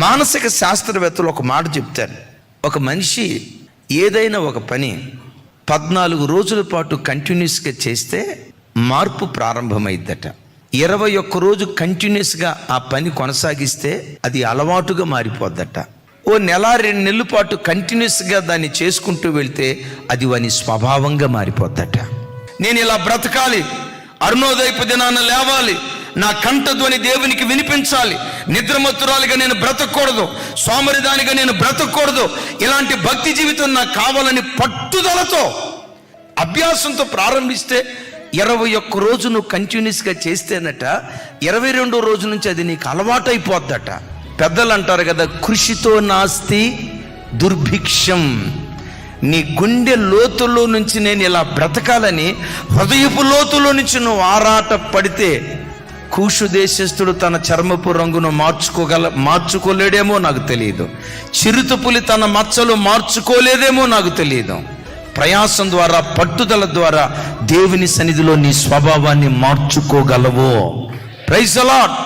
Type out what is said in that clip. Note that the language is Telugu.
మానసిక శాస్త్రవేత్తలు ఒక మాట చెప్తారు. ఒక మనిషి ఏదైనా ఒక పని 14 రోజుల పాటు కంటిన్యూస్గా చేస్తే మార్పు ప్రారంభమైద్దట. 21 రోజు కంటిన్యూస్గా ఆ పని కొనసాగిస్తే అది అలవాటుగా మారిపోద్దట. ఓ నెల 2 నెలల పాటు కంటిన్యూస్గా దాన్ని చేసుకుంటూ వెళ్తే అది వాని స్వభావంగా మారిపోద్దట. నేను ఇలా బ్రతకాలి, అరుణోదయపు దినాన లేవాలి, నా కంఠధ్వని దేవునికి వినిపించాలి, నిద్రమత్తురాలిగా నేను బ్రతకూడదు, సోమరిదానిగా నేను బ్రతకూడదు, ఇలాంటి భక్తి జీవితం నాకు కావాలని పట్టుదలతో అభ్యాసంతో ప్రారంభిస్తే 21 రోజు నువ్వు కంటిన్యూస్గా చేస్తేనట 22వ రోజు నుంచి అది నీకు అలవాటు అయిపోద్దట. పెద్దలు అంటారు కదా, కృషితో నాస్తి దుర్భిక్షం. నీ గుండె లోతుల్లో నుంచి నేను ఇలా బ్రతకాలని హృదయపు లోతులో నుంచి నువ్వు ఆరాట పడితే కూషు దేశస్థుడు తన చర్మపు రంగును మార్చుకోలేడేమో నాకు తెలియదు. చిరుతపులి తన మచ్చలు మార్చుకోలేదేమో నాకు తెలియదు. ప్రయాసం ద్వారా, పట్టుదల ద్వారా దేవుని సన్నిధిలో నీ స్వభావాన్ని మార్చుకోగలవు. Praise the lord.